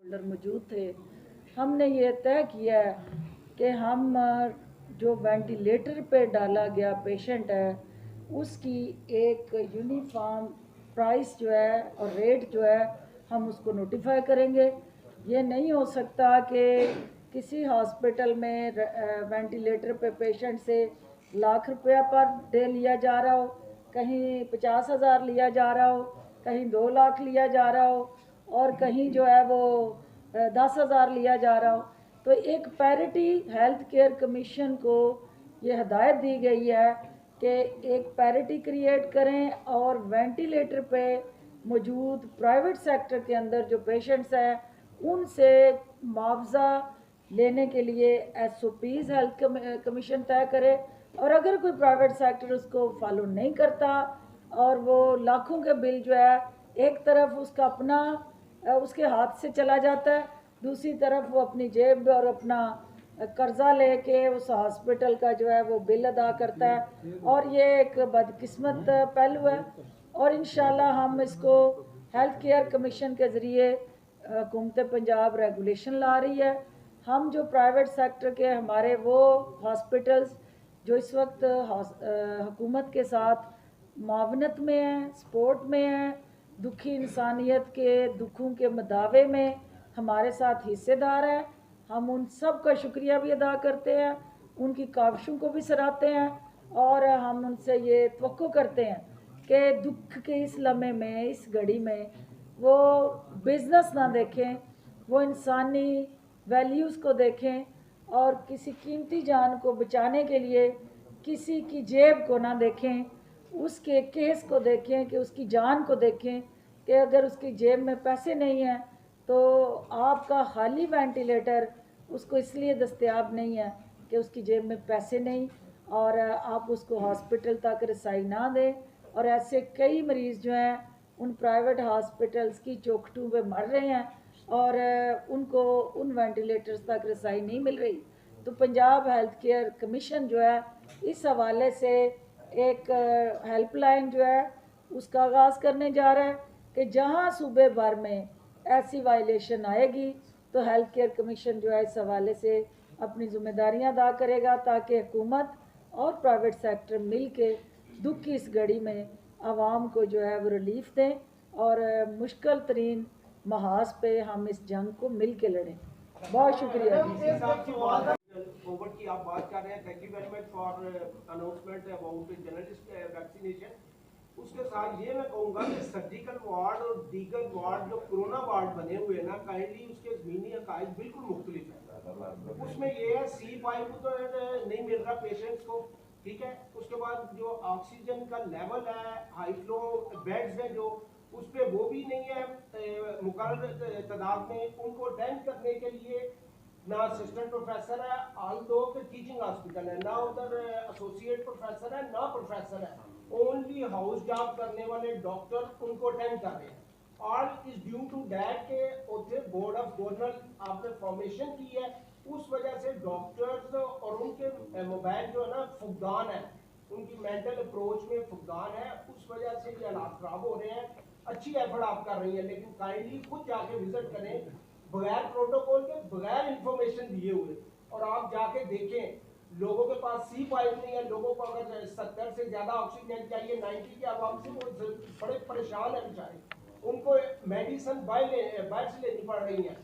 अंदर मौजूद थे। हमने ये तय किया है कि हम जो वेंटिलेटर पे डाला गया पेशेंट है उसकी एक यूनिफॉर्म प्राइस जो है और रेट जो है हम उसको नोटिफाई करेंगे। ये नहीं हो सकता कि किसी हॉस्पिटल में वेंटिलेटर पे पेशेंट से लाख रुपया पर डे लिया जा रहा हो, कहीं 50,000 लिया जा रहा हो, कहीं 2 लाख लिया जा रहा हो और कहीं जो है वो 10,000 लिया जा रहा हो। तो एक पैरिटी हेल्थ केयर कमीशन को ये हदायत दी गई है कि एक पैरिटी क्रिएट करें और वेंटिलेटर पे मौजूद प्राइवेट सेक्टर के अंदर जो पेशेंट्स हैं उनसे मुआवजा लेने के लिए SOPs हेल्थ कमीशन तय करे। और अगर कोई प्राइवेट सेक्टर उसको फॉलो नहीं करता और वो लाखों के बिल जो है एक तरफ उसका अपना उसके हाथ से चला जाता है, दूसरी तरफ वो अपनी जेब और अपना कर्जा लेके उस हॉस्पिटल का जो है वो बिल अदा करता है और ये एक बदकिस्मत पहलू है। और इंशाल्लाह हम इसको हेल्थ केयर कमीशन के ज़रिए हुकूमत पंजाब रेगुलेशन ला रही है। हम जो प्राइवेट सेक्टर के हमारे वो हॉस्पिटल्स जो इस वक्त हुकूमत के साथ मावनत में हैं, सपोर्ट में हैं, दुखी इंसानियत के दुखों के मदावे में हमारे साथ हिस्सेदार है, हम उन सब का शुक्रिया भी अदा करते हैं, उनकी काविशों को भी सराहते हैं और हम उनसे ये तवक्को करते हैं कि दुख के इस लम्हे में, इस घड़ी में वो बिज़नेस ना देखें, वो इंसानी वैल्यूज़ को देखें और किसी कीमती जान को बचाने के लिए किसी की जेब को ना देखें, उसके केस को देखें कि उसकी जान को देखें कि अगर उसकी जेब में पैसे नहीं हैं तो आपका खाली वेंटिलेटर उसको इसलिए दस्तयाब नहीं है कि उसकी जेब में पैसे नहीं और आप उसको हॉस्पिटल तक रसाई ना दें। और ऐसे कई मरीज़ जो हैं उन प्राइवेट हॉस्पिटल्स की चौखटों पे मर रहे हैं और उनको उन वेंटिलेटर्स तक रसाई नहीं मिल रही। तो पंजाब हेल्थ केयर कमीशन जो है इस हवाले से एक हेल्पलाइन जो है उसका आगाज़ करने जा रहा है कि जहां सूबे भर में ऐसी वायलेशन आएगी तो हेल्थ केयर कमीशन जो है इस हवाले से अपनी जिम्मेदारियां अदा करेगा ताकि हुकूमत और प्राइवेट सेक्टर मिल के दुख की इस घड़ी में आवाम को जो है वो रिलीफ दें और मुश्किल तरीन महाज पे हम इस जंग को मिल के लड़ें। बहुत शुक्रिया जी। कोविड की आप बात कर रहे हैं, thank you very much for announcement about journalist vaccination. उसके साथ ये मैं कहूँगा कि सर्जिकल वार्ड और दीगर वार्ड जो कोरोना वार्ड बने हुए हैं ना, काइंडली उसके ज़मीनी अकायद बिल्कुल मुख्तलिफ है। उसमें ये है C5 तो नहीं मिल रहा पेशेंट्स को, ठीक है। उसके बाद जो ऑक्सीजन का लेवल है, हाई फ्लो बेड्स है जो उस पर वो भी नहीं है मुकर्रर तादाद में, उनको अटेंड करने के लिए ना असिस्टेंट प्रोफेसर है, ऑल दो टीचिंग हॉस्पिटल है, ना उधर एसोसिएट प्रोफेसर है ना प्रोफेसर है, ओनली हाउस जॉब करने वाले डॉक्टर उनको अटेंड कर रहे हैं। All is due to that के उधर बोर्ड ऑफ गवर्नर आपने फॉर्मेशन की है, उस वजह से डॉक्टर्स और उनके मोबाइल जो है ना फुकदान है, उनकी मेंटल अप्रोच में फुकदान है, उस वजह से ये हालात खराब हो रहे हैं। अच्छी एफर्ट आप कर रही है, लेकिन काइंडली खुद जाके विजिट करें बगैर प्रोटोकॉल के, बगैर इंफॉर्मेशन दिए हुए, और आप जाके देखें लोगों के पास C5 नहीं है। लोगों को अगर 70 से ज्यादा ऑक्सीजन चाहिए 90 के आवाम से, वो बड़े परेशान है बेचारे, उनको मेडिसिन बाहर से लेनी पड़ रही है।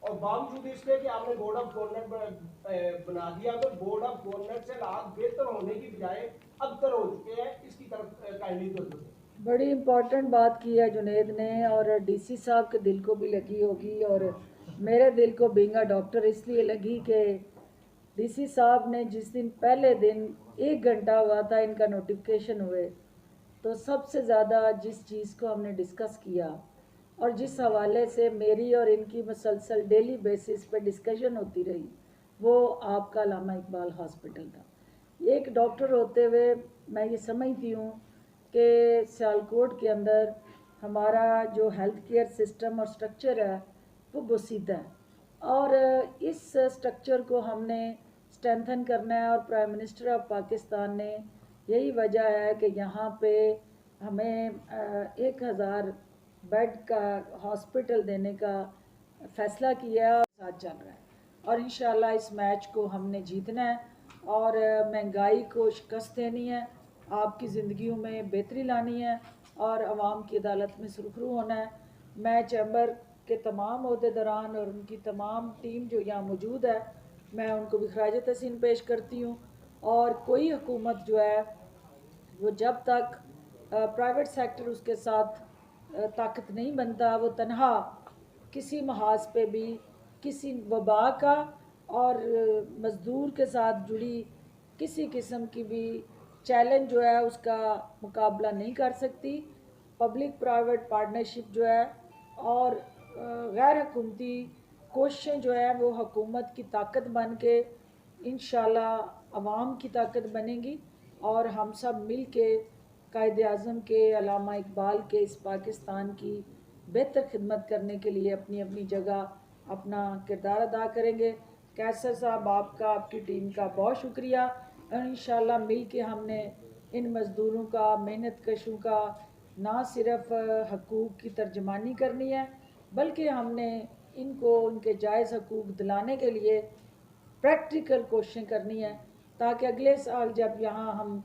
और बावजूद इसके कि आपने बोर्ड ऑफ गवर्नर बना दिया, तो बोर्ड ऑफ गवर्नर से हालात बेहतर होने की बजाय अबतर हो चुके हैं, इसकी तरफ काइंडली तवज्जो दें। बड़ी इम्पोर्टेंट बात की है जुनेद ने और DC साहब के दिल को भी लगी होगी और मेरे दिल को बींगा डॉक्टर इसलिए लगी कि DC साहब ने जिस दिन पहले दिन 1 घंटा हुआ था इनका नोटिफिकेशन हुए, तो सबसे ज़्यादा जिस चीज़ को हमने डिस्कस किया और जिस हवाले से मेरी और इनकी मुसलसल डेली बेसिस पे डिस्कशन होती रही वो आपका अल्लामा इकबाल हॉस्पिटल था। एक डॉक्टर होते हुए मैं ये समझती हूँ कि सियालकोट के अंदर हमारा जो हेल्थ केयर सिस्टम और स्ट्रक्चर है वो बसीदा है और इस स्ट्रक्चर को हमने स्ट्रेंथन करना है और प्राइम मिनिस्टर ऑफ पाकिस्तान ने यही वजह है कि यहाँ पे हमें 1,000 बेड का हॉस्पिटल देने का फ़ैसला किया और साथ चल रहा है। और इंशाल्लाह इस मैच को हमने जीतना है और महंगाई को शिकस्त देनी है, आपकी ज़िंदगियों में बेहतरी लानी है और आवाम की अदालत में सुरखरू होना है। मैं चैम्बर के तमाम अहदेदारान और उनकी तमाम टीम जो यहाँ मौजूद है, मैं उनको भी खराज तहसीन पेश करती हूँ। और कोई हुकूमत जो है वो जब तक प्राइवेट सेक्टर उसके साथ ताकत नहीं बनता, वो तनहा किसी महाज पे भी किसी वबा का और मज़दूर के साथ जुड़ी किसी किस्म की भी चैलेंज जो है उसका मुकाबला नहीं कर सकती। पब्लिक प्राइवेट पार्टनरशिप जो है और गैर हुकूमती कोशिशें जो है वो हुकूमत की ताकत बन के इंशाल्लाह अवाम की ताकत बनेंगी और हम सब मिल के कायद आज़म के, अल्लामा इकबाल के इस पाकिस्तान की बेहतर खिदमत करने के लिए अपनी अपनी जगह अपना किरदार अदा करेंगे। कैसर साहब, आपका, आपकी टीम का बहुत शुक्रिया। और इंशाल्लाह मिल के हमने इन मज़दूरों का, मेहनत कशों का ना सिर्फ हकूक़ की तर्जमानी करनी है, बल्कि हमने इनको उनके जायज़ हकूक़ दिलाने के लिए प्रैक्टिकल कोशिशें करनी है, ताकि अगले साल जब यहाँ हम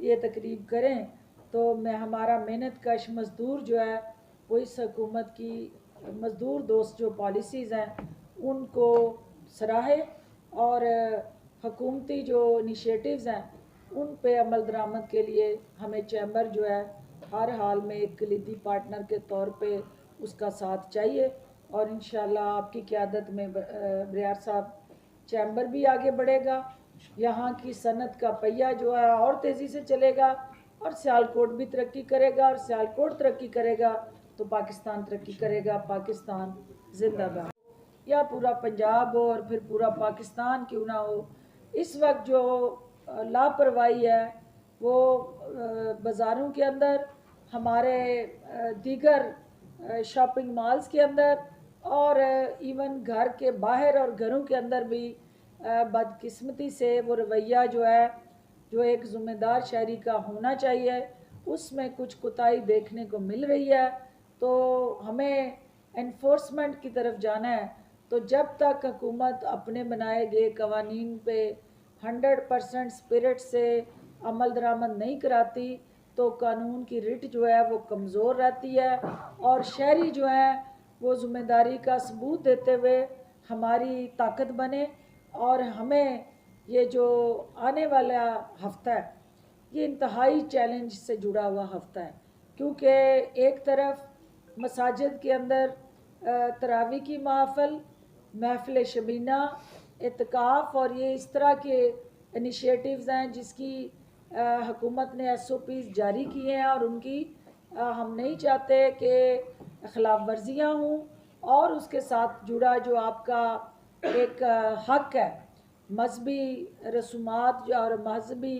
ये तकरीब करें तो मैं हमारा मेहनत कश मज़दूर जो है वो इस हुकूमत की मज़दूर दोस्त जो पॉलिसीज़ हैं उनको सराहे और हुकूमती जो इनिशिएटिव्स हैं उन पे अमल दरामद के लिए हमें चैम्बर जो है हर हाल में एक कलीदी पार्टनर के तौर पे उसका साथ चाहिए। और इंशाल्लाह आपकी क़यादत में बरियार साहब चैम्बर भी आगे बढ़ेगा, यहाँ की सनत का पहिया जो है और तेज़ी से चलेगा और सियालकोट भी तरक्की करेगा और सियालकोट तरक्की करेगा तो पाकिस्तान तरक्की करेगा। पाकिस्तान जिंदाबाद। या पूरा पंजाब हो और फिर पूरा पाकिस्तान क्यों ना हो, इस वक्त जो लापरवाही है वो बाज़ारों के अंदर, हमारे दीगर शॉपिंग मॉल्स के अंदर और इवन घर के बाहर और घरों के अंदर भी बदकिस्मती से वो रवैया जो है जो एक ज़िम्मेदार शहरी का होना चाहिए उसमें कुछ कोताही देखने को मिल रही है। तो हमें एनफोर्समेंट की तरफ जाना है। तो जब तक हुकूमत अपने बनाए गए कवानीन पे 100% स्पिरिट से अमल दरामद नहीं कराती तो कानून की रिट जो है वो कमज़ोर रहती है और शहरी जो है वो ज़िम्मेदारी का सबूत देते हुए हमारी ताकत बने। और हमें ये जो आने वाला हफ्ता है ये इंतहाई चैलेंज से जुड़ा हुआ हफ्ता है, क्योंकि एक तरफ मसाजिद के अंदर तरावी की महफ़िल शबीना, इत्काफ़ और ये इस तरह के इनिशिएटिव्स हैं जिसकी हुकूमत ने SOPs जारी किए हैं और उनकी हम नहीं चाहते कि खिलाफ वर्जियाँ हों। और उसके साथ जुड़ा जो आपका एक हक है मजहबी रसूमात और मजहबी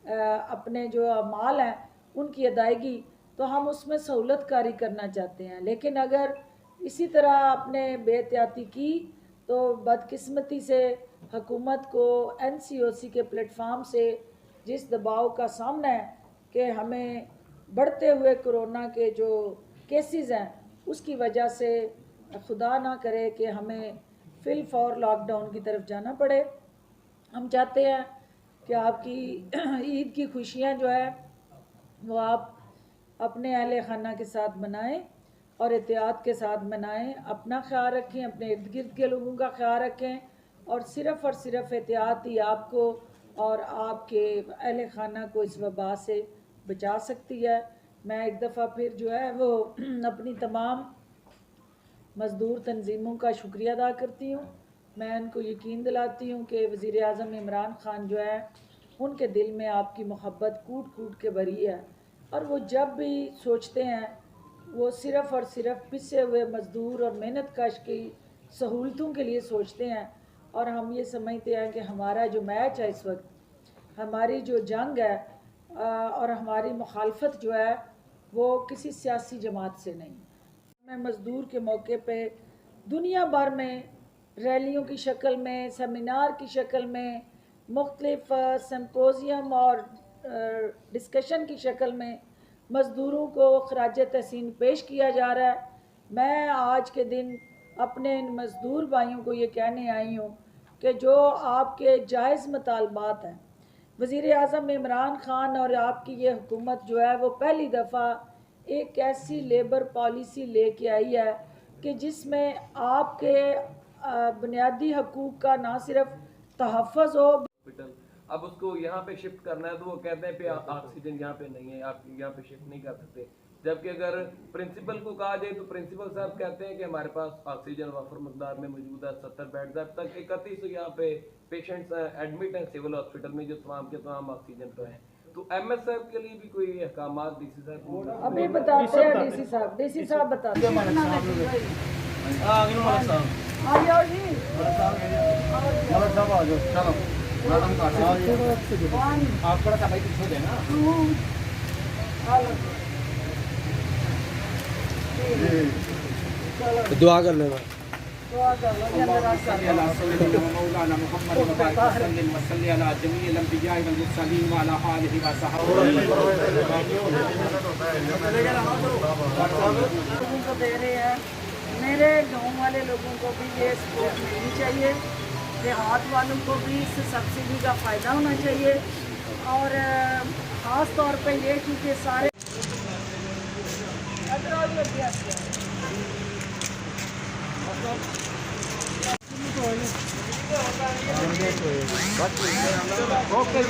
अपने जो अमाल हैं उनकी अदायगी, तो हम उसमें सहूलत कारी करना चाहते हैं। लेकिन अगर इसी तरह आपने बेहतियाती की तो बदकिस्मती से हुकूमत को NCOC के प्लेटफार्म से जिस दबाव का सामना है कि हमें बढ़ते हुए कोरोना के जो केसेस हैं उसकी वजह से खुदा ना करे कि हमें फिल फॉर लॉकडाउन की तरफ जाना पड़े। हम चाहते हैं कि आपकी ईद की खुशियाँ जो है वो आप अपने अहले खाना के साथ मनाएं और एहतियात के साथ मनाएं, अपना ख्याल रखें, अपने इर्द गिर्द के लोगों का ख्याल रखें और सिर्फ़ एहतियात ही आपको और आपके अहले खाना को इस वबा से बचा सकती है। मैं एक दफ़ा फिर जो है वो अपनी तमाम मज़दूर तंजीमों का शुक्रिया अदा करती हूँ। मैं उनको यकीन दिलाती हूँ कि वज़ीर आज़म इमरान ख़ान जो है उनके दिल में आपकी मोहब्बत कूट कूट के भरी है और वो जब भी सोचते हैं वो सिर्फ़ और सिर्फ पिसे हुए मज़दूर और मेहनत कश की सहूलतों के लिए सोचते हैं। और हम ये समझते हैं कि हमारा जो मैच है इस वक्त, हमारी जो जंग है और हमारी मुखालफत जो है वो किसी सियासी जमात से नहीं। मैं मज़दूर के मौके पे दुनिया भर में रैलियों की शक्ल में, सेमिनार की शक्ल में, मुख्तलिफ सिम्पोजियम और डिस्कशन की शक्ल में मज़दूरों को खराज तहसीन पेश किया जा रहा है। मैं आज के दिन अपने इन मज़दूर भाइयों को ये कहने आई हूँ कि जो आपके जायज़ मुतालबात हैं, वज़ीर आज़म इमरान ख़ान और आपकी ये हुकूमत जो है वो पहली दफ़ा एक ऐसी लेबर पॉलिसी लेके आई है कि जिसमें आपके बुनियादी हकूक़ का ना सिर्फ तहफ़्फ़ुज़ हो। हॉस्पिटल अब उसको यहाँ पे शिफ्ट करना है तो वो कहते हैं पे ऑक्सीजन यहाँ पे नहीं है, आप यहाँ पे शिफ्ट नहीं कर सकते। जबकि अगर प्रिंसिपल को कहा जाए तो प्रिंसिपल साहब कहते हैं कि हमारे पास ऑक्सीजन वाफर मकदार में मौजूद है, 70 बेड अब तक 31 यहाँ पे पेशेंट्स एडमिट हैं सिविल हॉस्पिटल में जो तमाम के तमाम ऑक्सीजन पे हैं। तो एमएस साहब के लिए भी कोई अहकामात डीसी साहब अभी बताते हैं डीसी साहब बताते हैं। आ जाओ जी, आप थोड़ा सा भाई पीछे देना। दुआ कर लेना। दुआ कर लो ये अंदर आ कर मौलाना मोहम्मद वसल्ली अला जमील अंबिया वल मुरसलीन व अला आलिहि व सहाबिहि लोगों को दे रहे हैं। मेरे गांव वाले लोगों को भी ये सपोर्ट मिलनी चाहिए, देहात वालों को भी इस सब्सिडी का फ़ायदा होना चाहिए। और ख़ास तौर पे ये क्योंकि सारे ओके।